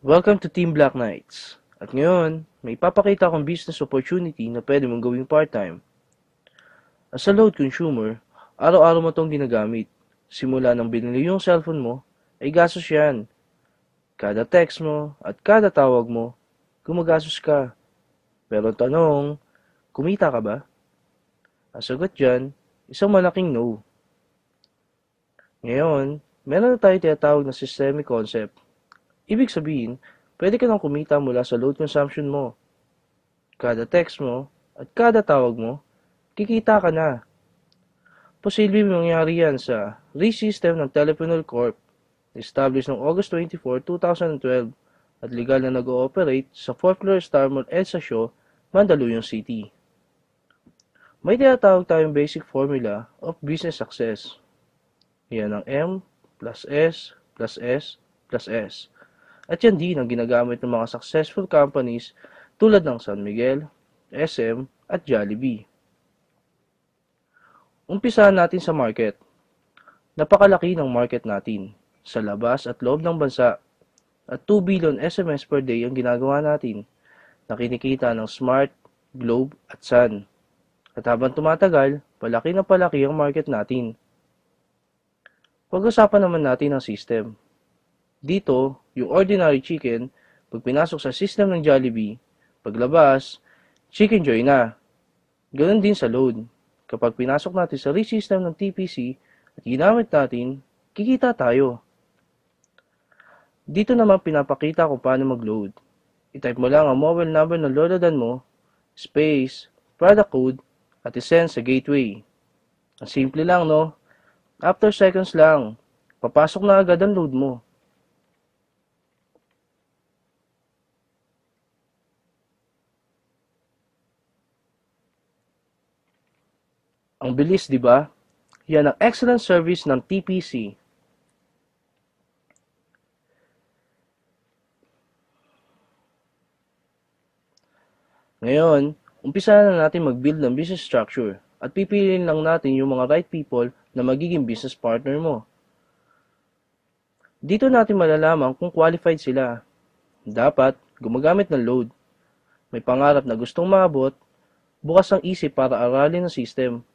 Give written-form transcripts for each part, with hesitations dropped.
Welcome to Team Black Knights. At ngayon, may ipapakita akong business opportunity na pwede mong gawing part-time. As a load consumer, araw-araw mo itong ginagamit. Simula nang binili yung cellphone mo, ay gastos yan. Kada text mo at kada tawag mo, gumagastos ka. Pero ang tanong, kumita ka ba? Ang sagot dyan, isang malaking no. Ngayon, meron na tayo tinatawag na systemic concept. Ibig sabihin, pwede ka nang kumita mula sa load consumption mo. Kada text mo at kada tawag mo, kikita ka na. Posibleng mangyari yan sa RE-system ng Teleponol Corp, established noong August 24, 2012 at legal na nag-ooperate sa 4th floor Star Mall EDSA Shaw, Mandaluyong City. May tinatawag tayong basic formula of business success. Yan ang M plus S plus S plus S. At yan din ang ginagamit ng mga successful companies tulad ng San Miguel, SM at Jollibee. Umpisahan natin sa market. Napakalaki ng market natin sa labas at loob ng bansa at 2 billion SMS per day ang ginagawa natin na kinikita ng Smart, Globe at Sun. At habang tumatagal, palaki na palaki ang market natin. Pag-usapan naman natin ang system. Dito, yung ordinary chicken, pag pinasok sa system ng Jollibee, paglabas, Chicken Joy na. Ganon din sa load. Kapag pinasok natin sa RE-system ng TPC at ginamit natin, kikita tayo. Dito naman pinapakita kung paano mag-load. I-type mo lang ang mobile number ng lolodan mo, space, product code, at isend sa gateway. Ang simple lang, no? After seconds lang, papasok na agad ang load mo. Ang bilis, di ba? Yan ang excellent service ng TPC. Ngayon, umpisa na natin mag-build ng business structure at pipiliin lang natin yung mga right people na magiging business partner mo. Dito natin malalaman kung qualified sila. Dapat gumagamit ng load. May pangarap na gustong maabot, bukas ang isip para aralin ang system.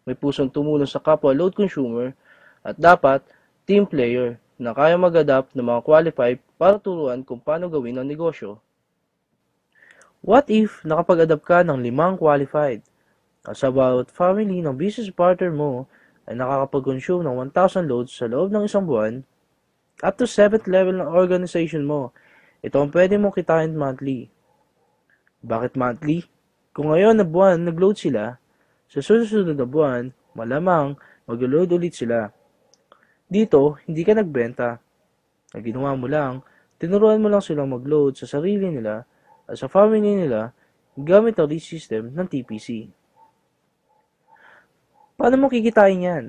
May pusong tumulong sa kapwa load consumer, at dapat team player na kaya mag-adapt ng mga qualified para turuan kung paano gawin ang negosyo. What if nakapag-adapt ka ng 5 qualified? As about family ng business partner mo ay nakakapag-consume ng 1,000 loads sa loob ng isang buwan, up to 7th level ng organization mo, ito ang pwede mong kitain monthly. Bakit monthly? Kung ngayon na buwan nag-load sila, sa susunod na buwan, malamang mag-load ulit sila. Dito, hindi ka nagbenta. Ang ginawa mo lang, tinuruan mo lang silang mag-load sa sarili nila at sa family nila gamit ang RE-system ng TPC. Paano mo kikitain yan?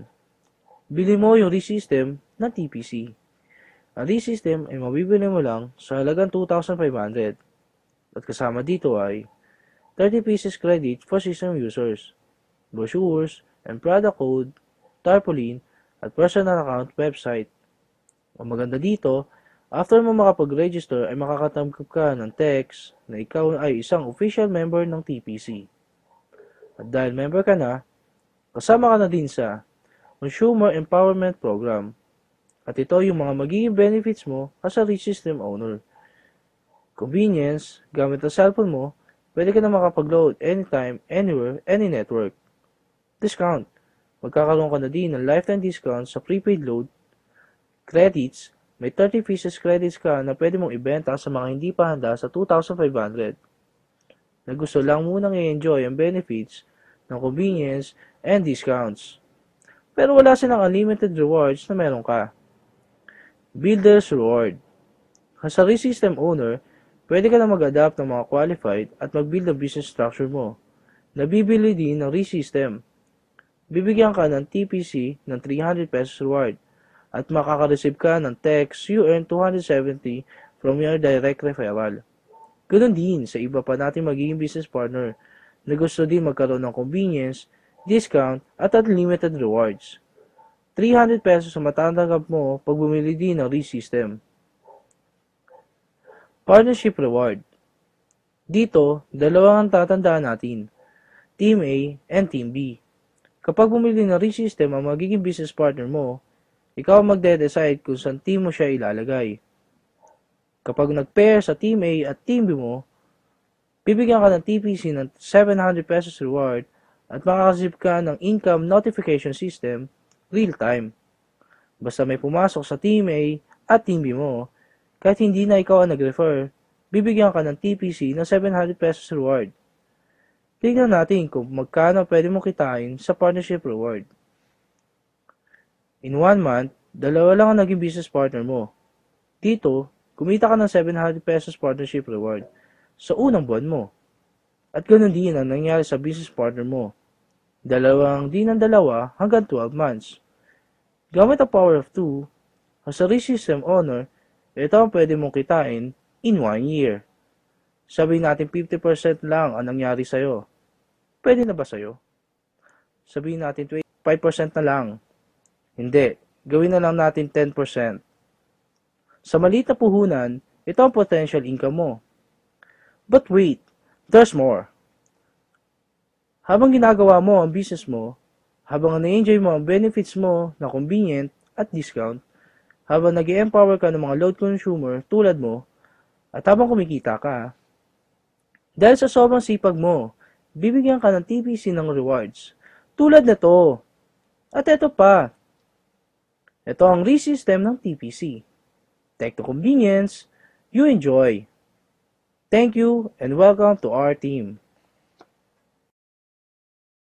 Bili mo yung RE-system ng TPC. Ang RE-system ay mabibili mo lang sa halagang 2,500 at kasama dito ay 30 pieces credit for system users, brochures and product code, tarpaulin, at personal account website. Ang maganda dito, after mo makapag-register ay makakatanggap ka ng text na ikaw ay isang official member ng TPC. At dahil member ka na, kasama ka na din sa Consumer Empowerment Program. At ito yung mga magiging benefits mo as a RE-system owner. Convenience, gamit ang cellphone mo, pwede ka na makapag-load anytime, anywhere, any network. Discount, magkakaroon ka na din ng lifetime discount sa prepaid load. Credits, may 30 pieces credits ka na pwede mong ibenta sa mga hindi pa handa sa 2,500. Na gusto lang munang i-enjoy ang benefits ng convenience and discounts. Pero wala silang unlimited rewards na meron ka. Builder's Reward. As a RE-system owner, pwede ka na mag-adapt ng mga qualified at mag-build ang business structure mo. Nabibili din ng RE-system. Bibigyan ka ng TPC ng 300 pesos reward at makaka-receive ka ng text you earn 270 from your direct referral. Ganoon din sa iba pa nating magiging business partner na gusto din magkaroon ng convenience, discount at unlimited rewards. 300 pesos ang matatanggap mo pag bumili din ng RE-system. Partnership Reward. Dito, dalawa ang tatandaan natin, Team A and Team B. Kapag bumili ng ReSystem ang magiging business partner mo, ikaw ang magde-decide kung saan team mo siya ilalagay. Kapag nag-pair sa Team A at Team B mo, bibigyan ka ng TPC ng 700 pesos reward at makakasip ka ng income notification system real-time. Basta may pumasok sa Team A at Team B mo, kahit hindi na ikaw ang nag-refer, bibigyan ka ng TPC ng 700 pesos reward. Tignan natin kung magkano pwede mo kitain sa partnership reward. In 1 month, dalawa lang ang naging business partner mo. Dito, kumita ka ng 700 pesos partnership reward sa unang buwan mo. At ganoon din ang nangyari sa business partner mo. Dalawang hanggang 12 months. Gamit ang power of 2, as a ReSystem owner, ito ang pwede mong kitain in 1 year. Sabihin natin 50% lang ang nangyari sa'yo. Pwede na ba sa'yo? Sabihin natin 5% na lang. Hindi. Gawin na lang natin 10%. Sa maliit na puhunan, ito ang potential income mo. But wait, there's more. Habang ginagawa mo ang business mo, habang na-enjoy mo ang benefits mo na convenient at discount, habang nag-empower ka ng mga load consumer tulad mo, at habang kumikita ka, dahil sa sobrang sipag mo, bibigyan ka ng TPC ng rewards. Tulad na to. At ito pa. Ito ang ReSystem ng TPC. Tech to convenience, you enjoy. Thank you and welcome to our team.